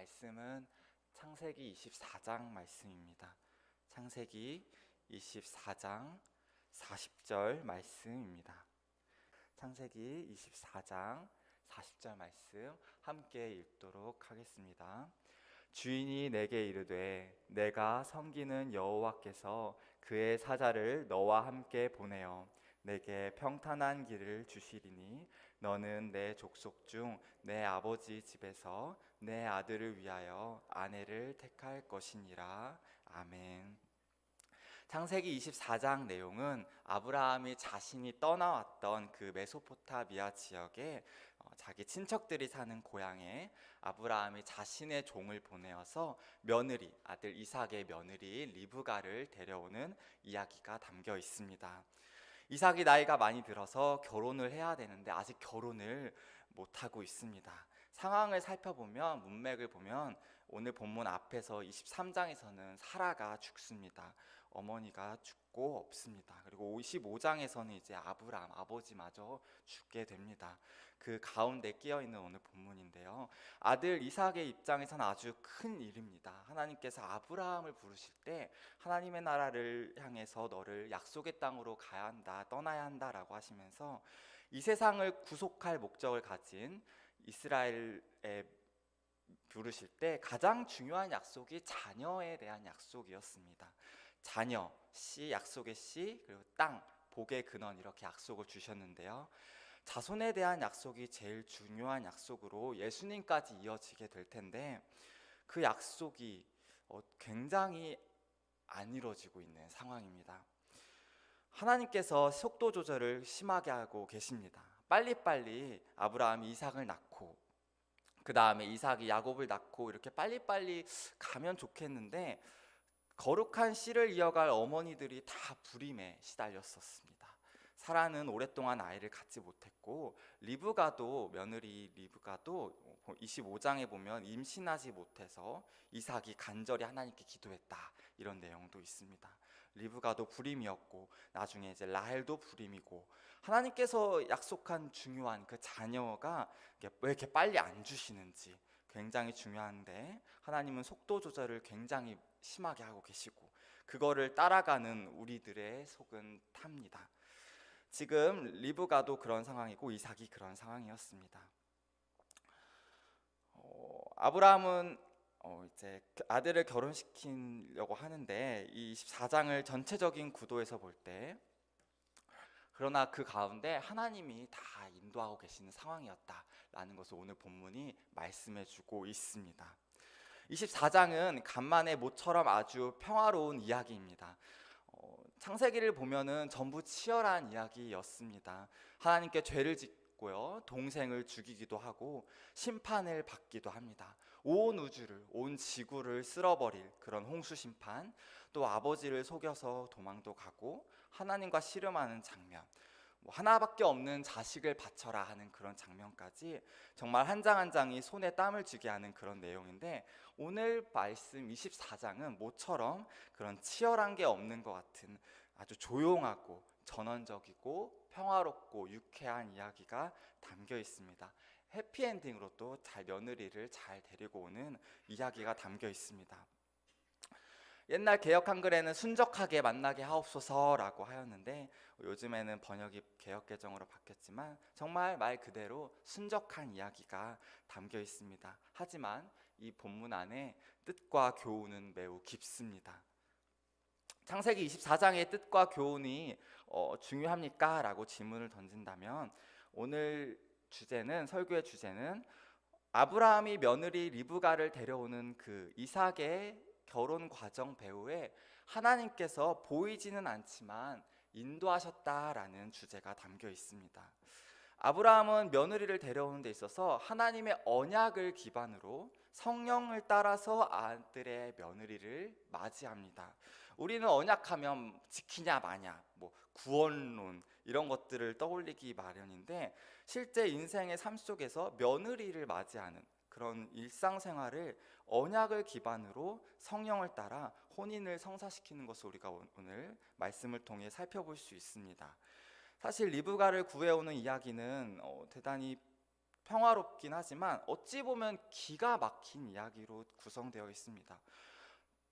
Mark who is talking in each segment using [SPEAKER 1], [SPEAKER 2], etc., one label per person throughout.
[SPEAKER 1] 말씀은 창세기 24장 말씀입니다. 창세기 24장 40절 말씀입니다. 창세기 24장 40절 말씀 함께 읽도록 하겠습니다. 주인이 내게 이르되 내가 섬기는 여호와께서 그의 사자를 너와 함께 보내어 내게 평탄한 길을 주시리니 너는 내 족속 중 내 아버지 집에서 내 아들을 위하여 아내를 택할 것이니라. 아멘. 창세기 24장 내용은 아브라함이 자신이 떠나왔던 그 메소포타미아 지역에 자기 친척들이 사는 고향에 아브라함이 자신의 종을 보내어서 며느리, 아들 이삭의 며느리 리브가를 데려오는 이야기가 담겨 있습니다. 이삭이 나이가 많이 들어서 결혼을 해야 되는데 아직 결혼을 못하고 있습니다. 상황을 살펴보면, 문맥을 보면 오늘 본문 앞에서 23장에서는 사라가 죽습니다. 어머니가 죽고 없습니다. 그리고 25장에서는 이제 아브라함, 아버지마저 죽게 됩니다. 그 가운데 끼어있는 오늘 본문인데요, 아들 이삭의 입장에서는 아주 큰 일입니다. 하나님께서 아브라함을 부르실 때 하나님의 나라를 향해서 너를 약속의 땅으로 가야 한다, 떠나야 한다라고 하시면서 이 세상을 구속할 목적을 가진 이스라엘에 부르실 때 가장 중요한 약속이 자녀에 대한 약속이었습니다. 자녀, 씨, 약속의 씨, 그리고 땅, 복의 근원, 이렇게 약속을 주셨는데요, 자손에 대한 약속이 제일 중요한 약속으로 예수님까지 이어지게 될 텐데 그 약속이 굉장히 안 이루어지고 있는 상황입니다. 하나님께서 속도 조절을 심하게 하고 계십니다. 빨리빨리 아브라함이 이삭을 낳고 그 다음에 이삭이 야곱을 낳고 이렇게 빨리빨리 가면 좋겠는데 거룩한 씨를 이어갈 어머니들이 다 불임에 시달렸었습니다. 사라는 오랫동안 아이를 갖지 못했고 리브가도, 며느리 리브가도 25장에 보면 임신하지 못해서 이삭이 간절히 하나님께 기도했다, 이런 내용도 있습니다. 리브가도 불임이었고 나중에 이제 라헬도 불임이고, 하나님께서 약속한 중요한 그 자녀가 왜 이렇게 빨리 안 주시는지 굉장히 중요한데 하나님은 속도 조절을 굉장히 심하게 하고 계시고 그거를 따라가는 우리들의 속은 탑니다. 지금 리브가도 그런 상황이고 이삭이 그런 상황이었습니다. 아브라함은 이제 아들을 결혼시키려고 하는데 이 24장을 전체적인 구도에서 볼 때, 그러나 그 가운데 하나님이 다 인도하고 계시는 상황이었다라는 것을 오늘 본문이 말씀해주고 있습니다. 24장은 간만에 모처럼 아주 평화로운 이야기입니다. 창세기를 보면은 전부 치열한 이야기였습니다. 하나님께 죄를 짓고요, 동생을 죽이기도 하고 심판을 받기도 합니다. 온 우주를, 온 지구를 쓸어버릴 그런 홍수 심판, 또 아버지를 속여서 도망도 가고 하나님과 씨름하는 장면, 하나밖에 없는 자식을 바쳐라 하는 그런 장면까지 정말 한 장 한 장이 손에 땀을 쥐게 하는 그런 내용인데, 오늘 말씀 24장은 모처럼 그런 치열한 게 없는 것 같은 아주 조용하고 전원적이고 평화롭고 유쾌한 이야기가 담겨 있습니다. 해피엔딩으로 또 며느리를 잘 데리고 오는 이야기가 담겨 있습니다. 옛날 개역 한글에는 순적하게 만나게 하옵소서라고 하였는데 요즘에는 번역이 개역 개정으로 바뀌었지만 정말 말 그대로 순적한 이야기가 담겨 있습니다. 하지만 이 본문 안에 뜻과 교훈은 매우 깊습니다. 창세기 24장의 뜻과 교훈이 중요합니까? 라고 질문을 던진다면 오늘 주제는, 설교의 주제는 아브라함이 며느리 리브가를 데려오는 그 이삭의 결혼 과정 배후에 하나님께서 보이지는 않지만 인도하셨다라는 주제가 담겨 있습니다. 아브라함은 며느리를 데려오는 데 있어서 하나님의 언약을 기반으로 성령을 따라서 아들의 며느리를 맞이합니다. 우리는 언약하면 지키냐 마냐, 구원론 이런 것들을 떠올리기 마련인데 실제 인생의 삶 속에서 며느리를 맞이하는 그런 일상생활을 언약을 기반으로 성령을 따라 혼인을 성사시키는 것을 우리가 오늘 말씀을 통해 살펴볼 수 있습니다. 사실 리브가를 구해오는 이야기는 대단히 평화롭긴 하지만 어찌 보면 기가 막힌 이야기로 구성되어 있습니다.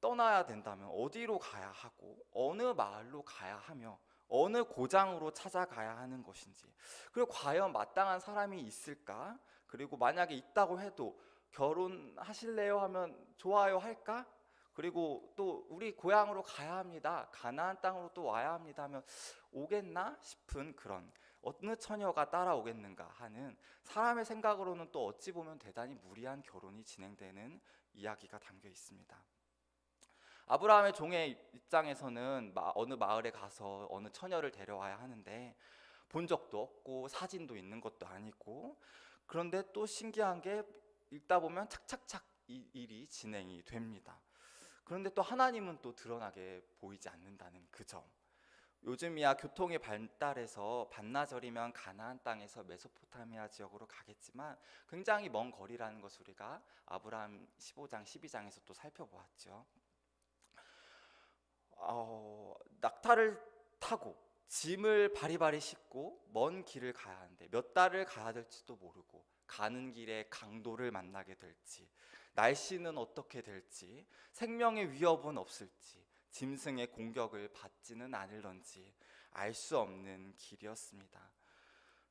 [SPEAKER 1] 떠나야 된다면 어디로 가야 하고 어느 마을로 가야 하며 어느 고장으로 찾아가야 하는 것인지, 그리고 과연 마땅한 사람이 있을까? 그리고 만약에 있다고 해도 결혼하실래요 하면 좋아요 할까? 그리고 또 우리 고향으로 가야 합니다, 가나안 땅으로 또 와야 합니다 하면 오겠나 싶은 그런, 어느 처녀가 따라오겠는가 하는 사람의 생각으로는 또 어찌 보면 대단히 무리한 결혼이 진행되는 이야기가 담겨 있습니다. 아브라함의 종의 입장에서는 어느 마을에 가서 어느 처녀를 데려와야 하는데 본 적도 없고 사진도 있는 것도 아니고, 그런데 또 신기한 게 읽다 보면 착착착 일이 진행이 됩니다. 그런데 또 하나님은 또 드러나게 보이지 않는다는 그 점. 요즘이야 교통이 발달해서 반나절이면 가나안 땅에서 메소포타미아 지역으로 가겠지만 굉장히 먼 거리라는 것을 우리가 아브라함 15장 12장에서 또 살펴보았죠. 낙타를 타고 짐을 바리바리 싣고 먼 길을 가야 하는데 몇 달을 가야 될지도 모르고, 가는 길에 강도를 만나게 될지, 날씨는 어떻게 될지, 생명의 위협은 없을지, 짐승의 공격을 받지는 않을런지 알 수 없는 길이었습니다.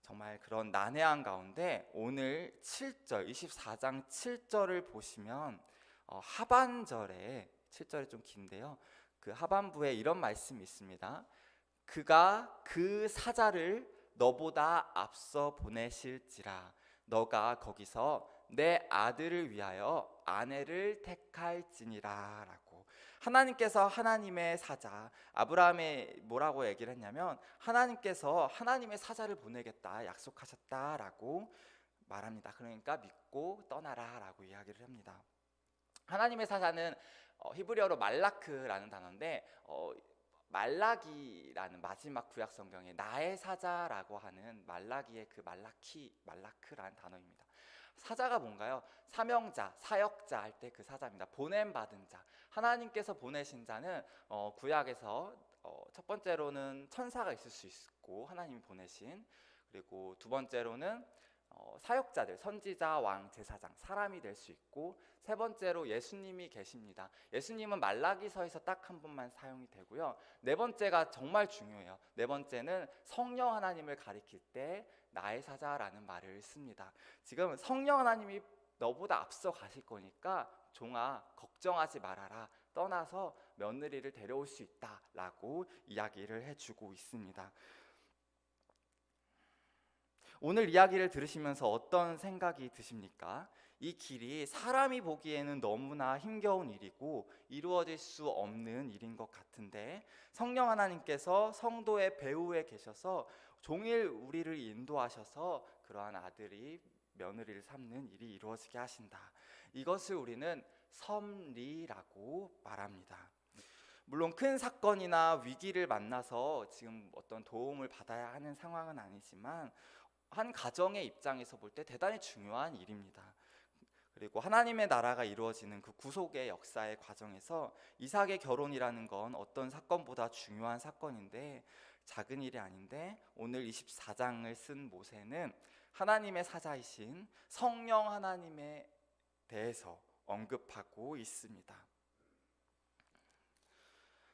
[SPEAKER 1] 정말 그런 난해한 가운데 오늘 7절, 24장 7절을 보시면 하반절에, 7절이 좀 긴데요, 그 하반부에 이런 말씀이 있습니다. 그가 그 사자를 너보다 앞서 보내실지라 너가 거기서 내 아들을 위하여 아내를 택할지니라 라고, 하나님께서 하나님의 사자, 아브라함의 뭐라고 얘기를 했냐면 하나님께서 하나님의 사자를 보내겠다 약속하셨다라고 말합니다. 그러니까 믿고 떠나라 라고 이야기를 합니다. 하나님의 사자는 히브리어로 말라크라는 단어인데 말라기라는 마지막 구약 성경에 나의 사자라고 하는 말라기의 그 말라크라는 단어입니다. 사자가 뭔가요? 사명자, 사역자 할 때 그 사자입니다. 보냄받은 자. 하나님께서 보내신 자는 구약에서 첫 번째로는 천사가 있을 수 있고 하나님이 보내신, 그리고 두 번째로는 사역자들, 선지자, 왕, 제사장, 사람이 될 수 있고, 세 번째로 예수님이 계십니다. 예수님은 말라기서에서 딱 한 번만 사용이 되고요. 네 번째가 정말 중요해요. 네 번째는 성령 하나님을 가리킬 때 나의 사자라는 말을 씁니다. 지금 성령 하나님이 너보다 앞서 가실 거니까 종아 걱정하지 말아라, 떠나서 며느리를 데려올 수 있다라고 이야기를 해주고 있습니다. 오늘 이야기를 들으시면서 어떤 생각이 드십니까? 이 길이 사람이 보기에는 너무나 힘겨운 일이고 이루어질 수 없는 일인 것 같은데, 성령 하나님께서 성도의 배후에 계셔서 종일 우리를 인도하셔서 그러한 아들이 며느리를 삼는 일이 이루어지게 하신다. 이것을 우리는 섭리라고 말합니다. 물론 큰 사건이나 위기를 만나서 지금 어떤 도움을 받아야 하는 상황은 아니지만 한 가정의 입장에서 볼 때 대단히 중요한 일입니다. 그리고 하나님의 나라가 이루어지는 그 구속의 역사의 과정에서 이삭의 결혼이라는 건 어떤 사건보다 중요한 사건인데 작은 일이 아닌데, 오늘 24장을 쓴 모세는 하나님의 사자이신 성령 하나님에 대해서 언급하고 있습니다.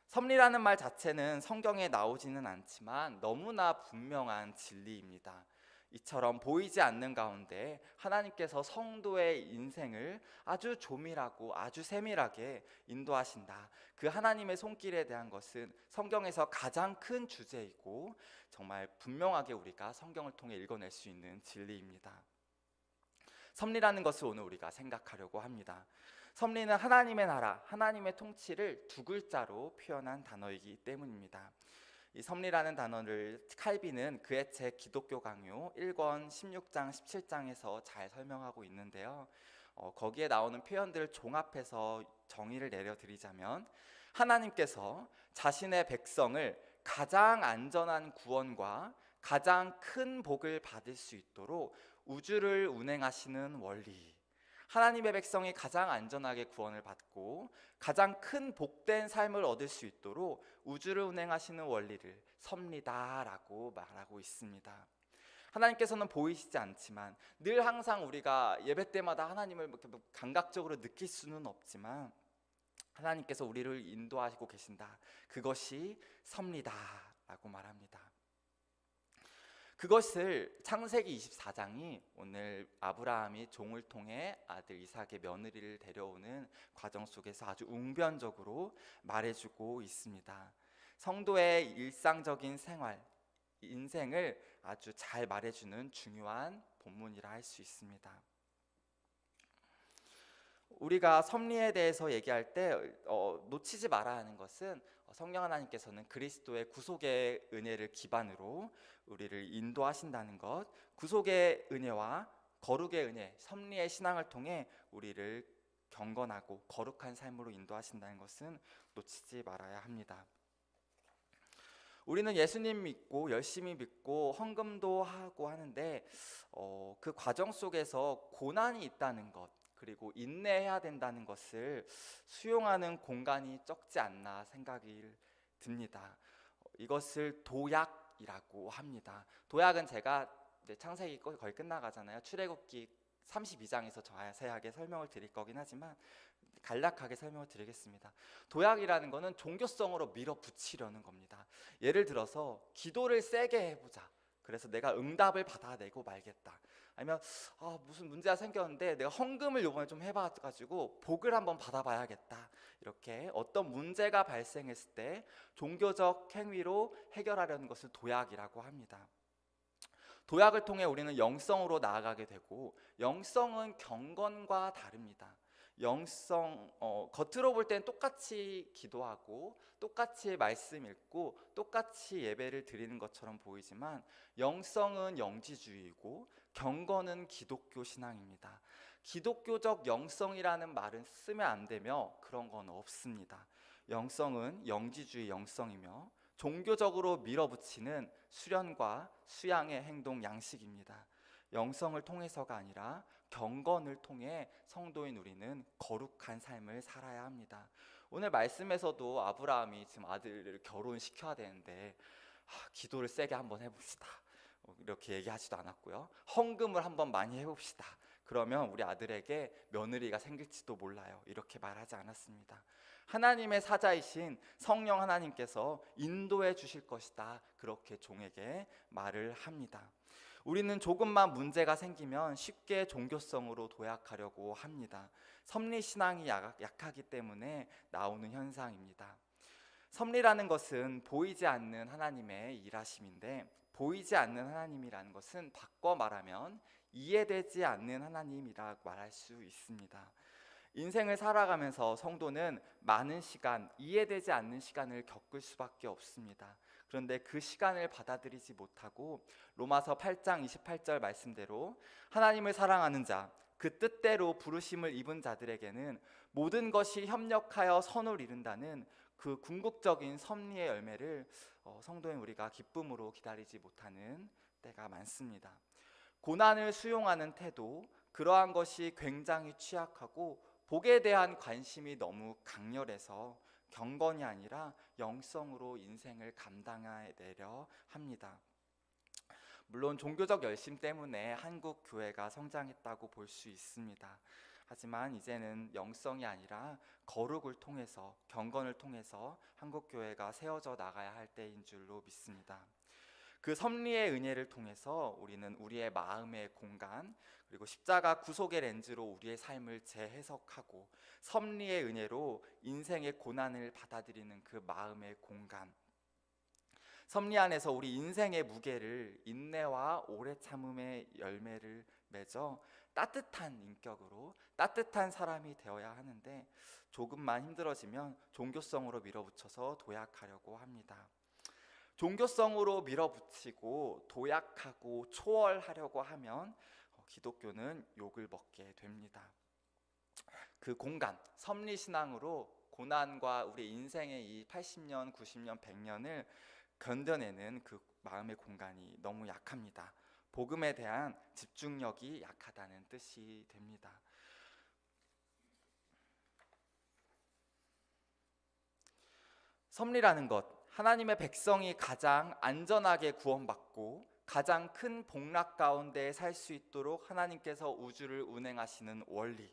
[SPEAKER 1] 섭리라는 말 자체는 성경에 나오지는 않지만 너무나 분명한 진리입니다. 이처럼 보이지 않는 가운데 하나님께서 성도의 인생을 아주 조밀하고 아주 세밀하게 인도하신다. 그 하나님의 손길에 대한 것은 성경에서 가장 큰 주제이고 정말 분명하게 우리가 성경을 통해 읽어낼 수 있는 진리입니다. 섭리라는 것을 오늘 우리가 생각하려고 합니다. 섭리는 하나님의 나라, 하나님의 통치를 두 글자로 표현한 단어이기 때문입니다. 이 섭리라는 단어를 칼빈은 그의 책 기독교 강요 1권 16장 17장에서 잘 설명하고 있는데요, 거기에 나오는 표현들을 종합해서 정의를 내려드리자면, 하나님께서 자신의 백성을 가장 안전한 구원과 가장 큰 복을 받을 수 있도록 우주를 운행하시는 원리, 하나님의 백성이 가장 안전하게 구원을 받고 가장 큰 복된 삶을 얻을 수 있도록 우주를 운행하시는 원리를 섭리다라고 말하고 있습니다. 하나님께서는 보이시지 않지만 늘 항상 우리가 예배 때마다 하나님을 이렇게 감각적으로 느낄 수는 없지만 하나님께서 우리를 인도하시고 계신다. 그것이 섭리다라고 말합니다. 그것을 창세기 24장이 오늘 아브라함이 종을 통해 아들 이삭의 며느리를 데려오는 과정 속에서 아주 웅변적으로 말해주고 있습니다. 성도의 일상적인 생활, 인생을 아주 잘 말해주는 중요한 본문이라 할 수 있습니다. 우리가 섭리에 대해서 얘기할 때 놓치지 말아야 하는 것은 성령 하나님께서는 그리스도의 구속의 은혜를 기반으로 우리를 인도하신다는 것, 구속의 은혜와 거룩의 은혜, 섭리의 신앙을 통해 우리를 경건하고 거룩한 삶으로 인도하신다는 것은 놓치지 말아야 합니다. 우리는 예수님 믿고 열심히 믿고 헌금도 하고 하는데 그 과정 속에서 고난이 있다는 것, 그리고 인내해야 된다는 것을 수용하는 공간이 적지 않나 생각이 듭니다. 이것을 도약이라고 합니다. 도약은 제가 이제 창세기 거의 끝나가잖아요. 출애굽기 32장에서 자세하게 설명을 드릴 거긴 하지만 간략하게 설명을 드리겠습니다. 도약이라는 것은 종교성으로 밀어붙이려는 겁니다. 예를 들어서 기도를 세게 해보자. 그래서 내가 응답을 받아내고 말겠다. 아니면 무슨 문제가 생겼는데 내가 헌금을 이번에 좀 해봐가지고 복을 한번 받아봐야겠다. 이렇게 어떤 문제가 발생했을 때 종교적 행위로 해결하려는 것을 도약이라고 합니다. 도약을 통해 우리는 영성으로 나아가게 되고, 영성은 경건과 다릅니다. 영성, 겉으로 볼 때는 똑같이 기도하고 똑같이 말씀 읽고 똑같이 예배를 드리는 것처럼 보이지만 영성은 영지주의이고 경건은 기독교 신앙입니다. 기독교적 영성이라는 말은 쓰면 안 되며 그런 건 없습니다. 영성은 영지주의 영성이며 종교적으로 밀어붙이는 수련과 수양의 행동 양식입니다. 영성을 통해서가 아니라 경건을 통해 성도인 우리는 거룩한 삶을 살아야 합니다. 오늘 말씀에서도 아브라함이 지금 아들을 결혼시켜야 되는데 기도를 세게 한번 해봅시다 이렇게 얘기하지도 않았고요. 헌금을 한번 많이 해봅시다. 그러면 우리 아들에게 며느리가 생길지도 몰라요. 이렇게 말하지 않았습니다. 하나님의 사자이신 성령 하나님께서 인도해 주실 것이다. 그렇게 종에게 말을 합니다. 우리는 조금만 문제가 생기면 쉽게 종교성으로 도약하려고 합니다. 섭리신앙이 약하기 때문에 나오는 현상입니다. 섭리라는 것은 보이지 않는 하나님의 일하심인데, 보이지 않는 하나님이라는 것은 바꿔 말하면 이해되지 않는 하나님이라고 말할 수 있습니다. 인생을 살아가면서 성도는 많은 시간, 이해되지 않는 시간을 겪을 수밖에 없습니다. 그런데 그 시간을 받아들이지 못하고 로마서 8장 28절 말씀대로 하나님을 사랑하는 자, 그 뜻대로 부르심을 입은 자들에게는 모든 것이 협력하여 선을 이룬다는 그 궁극적인 섭리의 열매를 성도인 우리가 기쁨으로 기다리지 못하는 때가 많습니다. 고난을 수용하는 태도, 그러한 것이 굉장히 취약하고 복에 대한 관심이 너무 강렬해서 경건이 아니라 영성으로 인생을 감당해내려 합니다. 물론 종교적 열심 때문에 한국 교회가 성장했다고 볼 수 있습니다. 하지만 이제는 영성이 아니라 거룩을 통해서, 경건을 통해서 한국 교회가 세워져 나가야 할 때인 줄로 믿습니다. 그 섭리의 은혜를 통해서 우리는 우리의 마음의 공간, 그리고 십자가 구속의 렌즈로 우리의 삶을 재해석하고 섭리의 은혜로 인생의 고난을 받아들이는 그 마음의 공간, 섭리 안에서 우리 인생의 무게를 인내와 오래 참음의 열매를 맺어 따뜻한 인격으로 따뜻한 사람이 되어야 하는데, 조금만 힘들어지면 종교성으로 밀어붙여서 도약하려고 합니다. 종교성으로 밀어붙이고 도약하고 초월하려고 하면 기독교는 욕을 먹게 됩니다. 그 공간, 섭리신앙으로 고난과 우리 인생의 이 80년, 90년, 100년을 견뎌내는 그 마음의 공간이 너무 약합니다. 복음에 대한 집중력이 약하다는 뜻이 됩니다. 섭리라는 것, 하나님의 백성이 가장 안전하게 구원받고 가장 큰 복락 가운데 살 수 있도록 하나님께서 우주를 운행하시는 원리.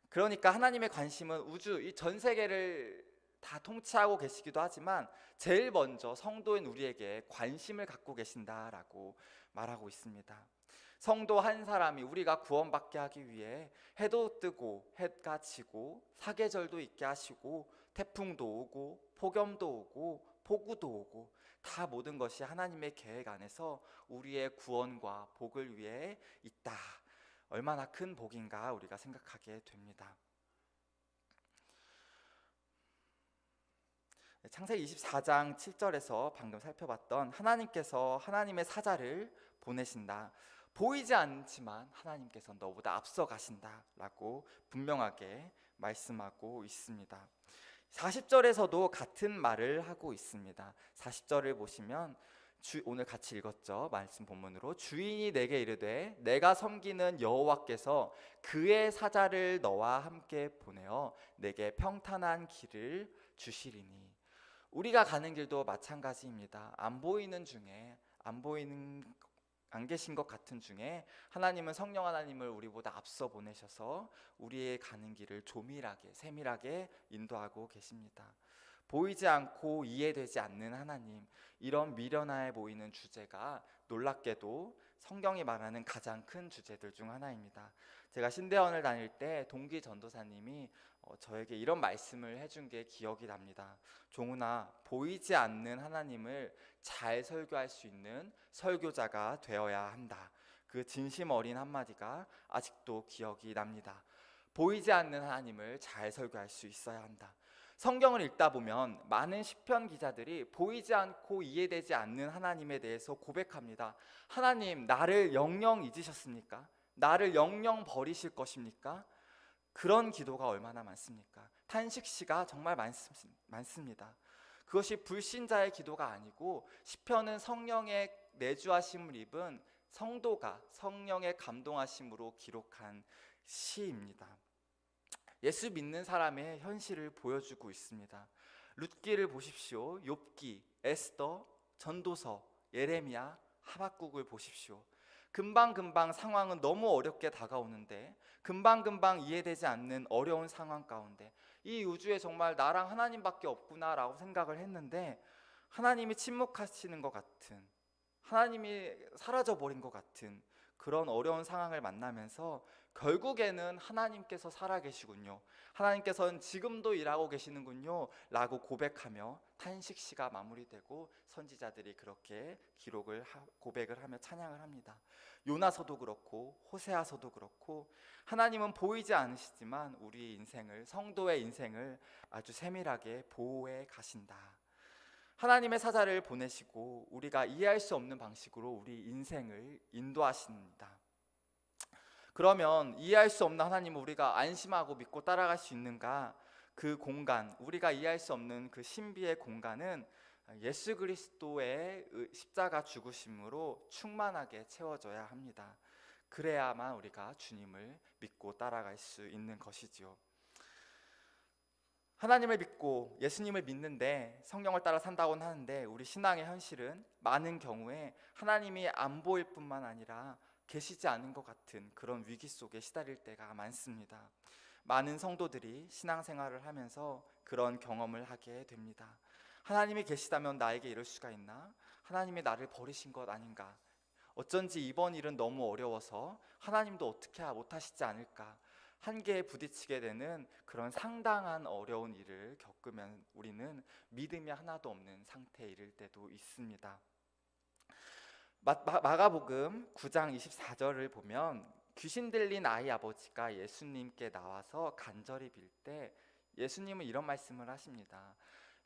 [SPEAKER 1] 그러니까 하나님의 관심은 우주, 이 전 세계를 다 통치하고 계시기도 하지만 제일 먼저 성도인 우리에게 관심을 갖고 계신다라고 말하고 있습니다. 성도 한 사람이 우리가 구원받게 하기 위해 해도 뜨고 해가 지고 사계절도 있게 하시고 태풍도 오고 폭염도 오고 폭우도 오고 다 모든 것이 하나님의 계획 안에서 우리의 구원과 복을 위해 있다. 얼마나 큰 복인가 우리가 생각하게 됩니다. 창세기 24장 7절에서 방금 살펴봤던 하나님께서 하나님의 사자를 보내신다. 보이지 않지만 하나님께서 너보다 앞서 가신다라고 분명하게 말씀하고 있습니다. 40절에서도 같은 말을 하고 있습니다. 40절을 보시면 오늘 같이 읽었죠. 말씀 본문으로 주인이 내게 이르되 내가 섬기는 여호와께서 그의 사자를 너와 함께 보내어 내게 평탄한 길을 주시리니. 우리가 가는 길도 마찬가지입니다. 안 계신 것 같은 중에 하나님은 성령 하나님을 우리보다 앞서 보내셔서 우리의 가는 길을 조밀하게 세밀하게 인도하고 계십니다. 보이지 않고 이해되지 않는 하나님, 이런 미련해 보이는 주제가 놀랍게도 성경이 말하는 가장 큰 주제들 중 하나입니다. 제가 신대원을 다닐 때 동기 전도사님이 저에게 이런 말씀을 해준 게 기억이 납니다. 종훈아, 보이지 않는 하나님을 잘 설교할 수 있는 설교자가 되어야 한다. 그 진심 어린 한마디가 아직도 기억이 납니다. 보이지 않는 하나님을 잘 설교할 수 있어야 한다. 성경을 읽다 보면 많은 시편 기자들이 보이지 않고 이해되지 않는 하나님에 대해서 고백합니다. 하나님, 나를 영영 잊으셨습니까? 나를 영영 버리실 것입니까? 그런 기도가 얼마나 많습니까? 탄식시가 정말 많습니다. 그것이 불신자의 기도가 아니고 시편은 성령의 내주하심을 입은 성도가 성령의 감동하심으로 기록한 시입니다. 예수 믿는 사람의 현실을 보여주고 있습니다. 룻기를 보십시오. 욥기, 에스더, 전도서, 예레미야, 하박국을 보십시오. 금방금방 상황은 너무 어렵게 다가오는데 금방금방 이해되지 않는 어려운 상황 가운데 이 우주에 정말 나랑 하나님밖에 없구나라고 생각을 했는데 하나님이 침묵하시는 것 같은, 하나님이 사라져버린 것 같은 그런 어려운 상황을 만나면서 결국에는 하나님께서 살아계시군요, 하나님께서는 지금도 일하고 계시는군요 라고 고백하며 탄식시가 마무리되고 선지자들이 그렇게 고백을 하며 찬양을 합니다. 요나서도 그렇고 호세아서도 그렇고 하나님은 보이지 않으시지만 우리 인생을, 성도의 인생을 아주 세밀하게 보호해 가신다. 하나님의 사자를 보내시고 우리가 이해할 수 없는 방식으로 우리 인생을 인도하십니다. 그러면 이해할 수 없는 하나님을 우리가 안심하고 믿고 따라갈 수 있는가? 그 공간, 우리가 이해할 수 없는 그 신비의 공간은 예수 그리스도의 십자가 죽으심으로 충만하게 채워져야 합니다. 그래야만 우리가 주님을 믿고 따라갈 수 있는 것이지요. 하나님을 믿고 예수님을 믿는데 성령을 따라 산다고는 하는데 우리 신앙의 현실은 많은 경우에 하나님이 안 보일 뿐만 아니라 계시지 않은 것 같은 그런 위기 속에 시달릴 때가 많습니다. 많은 성도들이 신앙생활을 하면서 그런 경험을 하게 됩니다. 하나님이 계시다면 나에게 이럴 수가 있나? 하나님이 나를 버리신 것 아닌가? 어쩐지 이번 일은 너무 어려워서 하나님도 어떻게 못하시지 않을까? 한계에 부딪히게 되는 그런 상당한 어려운 일을 겪으면 우리는 믿음이 하나도 없는 상태에 이를 때도 있습니다. 마가복음 9장 24절을 보면 귀신 들린 아이 아버지가 예수님께 나와서 간절히 빌 때 예수님은 이런 말씀을 하십니다.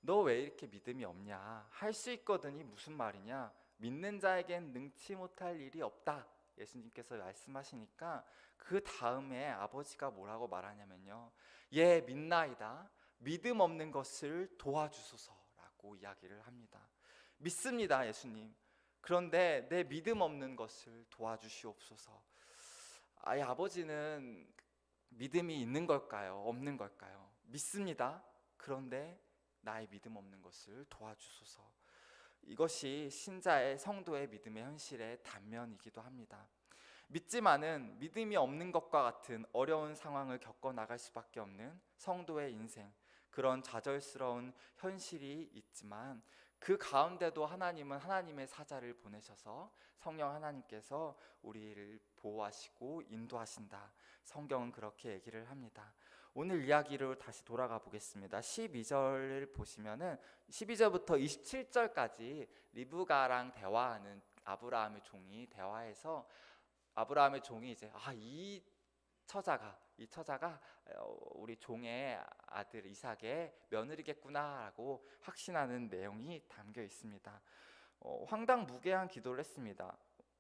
[SPEAKER 1] 너 왜 이렇게 믿음이 없냐? 할 수 있거든이 무슨 말이냐? 믿는 자에겐 능치 못할 일이 없다. 예수님께서 말씀하시니까 그 다음에 아버지가 뭐라고 말하냐면요, 예, 믿나이다. 믿음 없는 것을 도와주소서라고 이야기를 합니다. 믿습니다, 예수님. 그런데 내 믿음 없는 것을 도와주시옵소서. 이 아버지는 믿음이 있는 걸까요? 없는 걸까요? 믿습니다. 그런데 나의 믿음 없는 것을 도와주소서. 이것이 신자의 성도의 믿음의 현실의 단면이기도 합니다. 믿지만은 믿음이 없는 것과 같은 어려운 상황을 겪어 나갈 수밖에 없는 성도의 인생, 그런 좌절스러운 현실이 있지만 그 가운데도 하나님은 하나님의 사자를 보내셔서 성령 하나님께서 우리를 보호하시고 인도하신다. 성경은 그렇게 얘기를 합니다. 오늘 이야기로 다시 돌아가 보겠습니다. 12절을 보시면은 12절부터 27절까지 리브가랑 대화하는 아브라함의 종이 대화해서 아브라함의 종이 이제 이 처자가 우리 종의 아들 이삭의 며느리겠구나라고 확신하는 내용이 담겨 있습니다. 황당무계한 기도를 했습니다.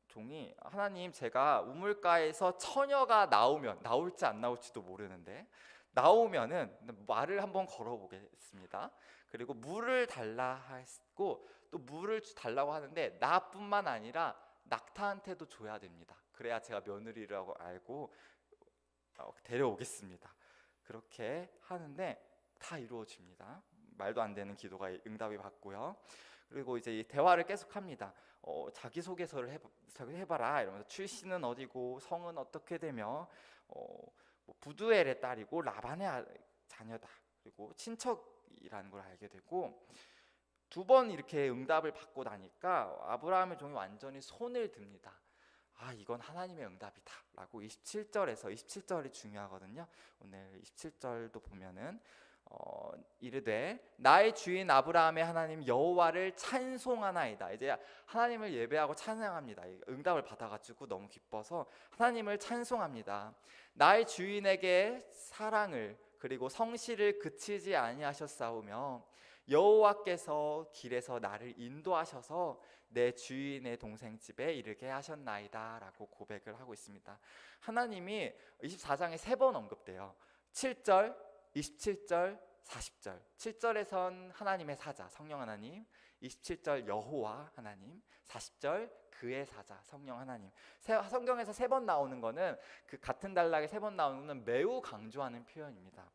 [SPEAKER 1] 종이 하나님, 제가 우물가에서 처녀가 나올지 안 나올지도 모르는데 나오면은 말을 한번 걸어보겠습니다. 그리고 물을 달라 했고 또 물을 달라고 하는데 나뿐만 아니라 낙타한테도 줘야 됩니다. 그래야 제가 며느리라고 알고 데려오겠습니다. 그렇게 하는데 다 이루어집니다. 말도 안 되는 기도가 응답이 받고요. 그리고 이제 이 대화를 계속합니다. 자기소개서를 해봐라 이러면서 출신은 어디고 성은 어떻게 되며 부두엘의 딸이고 라반의 자녀다. 그리고 친척이라는 걸 알게 되고 두 번 이렇게 응답을 받고 나니까 아브라함의 종이 완전히 손을 듭니다. 이건 하나님의 응답이다 라고 27절이 중요하거든요. 오늘 27절도 보면은 이르되 나의 주인 아브라함의 하나님 여호와를 찬송하나이다. 이제 하나님을 예배하고 찬양합니다. 응답을 받아가지고 너무 기뻐서 하나님을 찬송합니다. 나의 주인에게 사랑을 그리고 성실을 그치지 아니하셨사오며 여호와께서 길에서 나를 인도하셔서 내 주인의 동생 집에 이르게 하셨나이다 라고 고백을 하고 있습니다. 하나님이 24장에 3번 언급돼요. 7절, 27절, 40절. 7절에선 하나님의 사자 성령 하나님, 27절 여호와 하나님, 40절 그의 사자 성령 하나님. 성경에서 3번 나오는 거는 그 같은 단락에 3번 나오는 거는 매우 강조하는 표현입니다.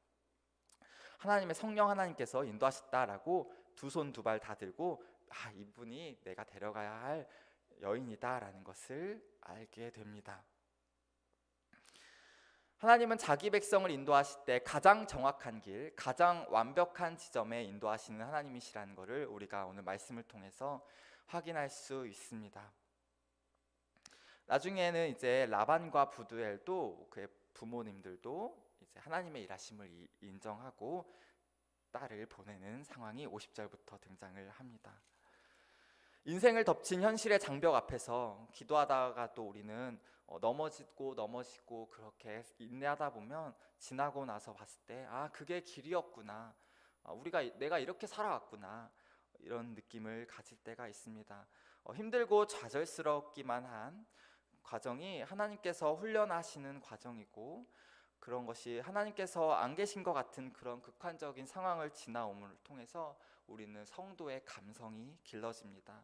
[SPEAKER 1] 하나님의 성령 하나님께서 인도하셨다라고 두 손 두 발 다 들고 이분이 내가 데려가야 할 여인이다라는 것을 알게 됩니다. 하나님은 자기 백성을 인도하실 때 가장 정확한 길, 가장 완벽한 지점에 인도하시는 하나님이시라는 것을 우리가 오늘 말씀을 통해서 확인할 수 있습니다. 나중에는 이제 라반과 부두엘도 그의 부모님들도 이제 하나님의 일하심을 인정하고 딸을 보내는 상황이 50절부터 등장을 합니다. 인생을 덮친 현실의 장벽 앞에서 기도하다가 또 우리는 넘어지고 그렇게 인내하다 보면 지나고 나서 봤을 때 그게 길이었구나, 내가 이렇게 살아왔구나, 이런 느낌을 가질 때가 있습니다. 힘들고 좌절스럽기만 한 과정이 하나님께서 훈련하시는 과정이고 그런 것이 하나님께서 안 계신 것 같은 그런 극한적인 상황을 지나옴을 통해서 우리는 성도의 감성이 길러집니다.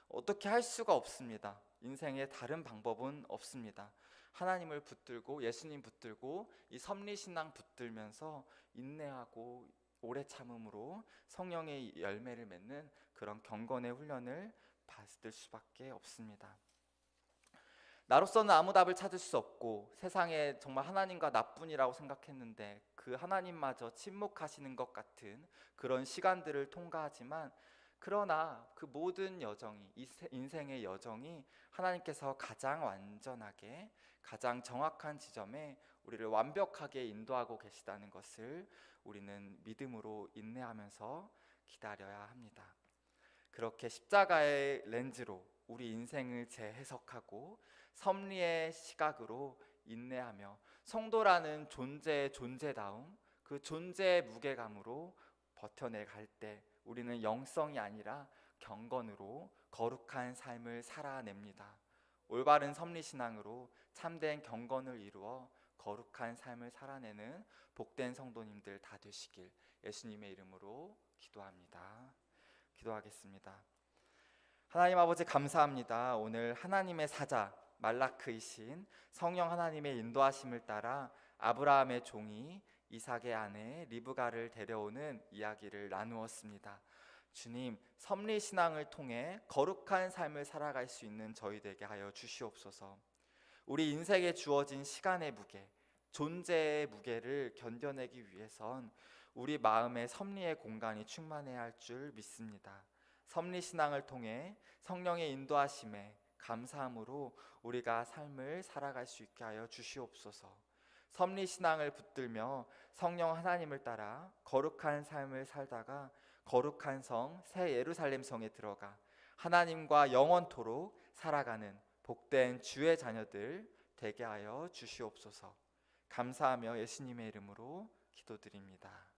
[SPEAKER 1] 어떻게 할 수가 없습니다. 인생에 다른 방법은 없습니다. 하나님을 붙들고 예수님 붙들고 이 섭리신앙 붙들면서 인내하고 오래 참음으로 성령의 열매를 맺는 그런 경건의 훈련을 받을 수밖에 없습니다. 나로서는 아무 답을 찾을 수 없고 세상에 정말 하나님과 나뿐이라고 생각했는데 그 하나님마저 침묵하시는 것 같은 그런 시간들을 통과하지만 그러나 그 모든 여정이, 이 인생의 여정이 하나님께서 가장 완전하게 가장 정확한 지점에 우리를 완벽하게 인도하고 계시다는 것을 우리는 믿음으로 인내하면서 기다려야 합니다. 그렇게 십자가의 렌즈로 우리 인생을 재해석하고 섭리의 시각으로 인내하며 성도라는 존재의 존재다움, 그 존재의 무게감으로 버텨내갈 때 우리는 영성이 아니라 경건으로 거룩한 삶을 살아냅니다. 올바른 섭리신앙으로 참된 경건을 이루어 거룩한 삶을 살아내는 복된 성도님들 다 되시길 예수님의 이름으로 기도합니다. 기도하겠습니다. 하나님 아버지 감사합니다. 오늘 하나님의 사자 말라크이신 성령 하나님의 인도하심을 따라 아브라함의 종이 이삭의 아내 리브가를 데려오는 이야기를 나누었습니다. 주님, 섭리 신앙을 통해 거룩한 삶을 살아갈 수 있는 저희 되게 하여 주시옵소서. 우리 인생에 주어진 시간의 무게, 존재의 무게를 견뎌내기 위해선 우리 마음의 섭리의 공간이 충만해야 할 줄 믿습니다. 섭리 신앙을 통해 성령의 인도하심에 감사함으로 우리가 삶을 살아갈 수 있게 하여 주시옵소서. 섭리 신앙을 붙들며 성령 하나님을 따라 거룩한 삶을 살다가 거룩한 성 새 예루살렘 성에 들어가 하나님과 영원토록 살아가는 복된 주의 자녀들 되게 하여 주시옵소서. 감사하며 예수님의 이름으로 기도드립니다.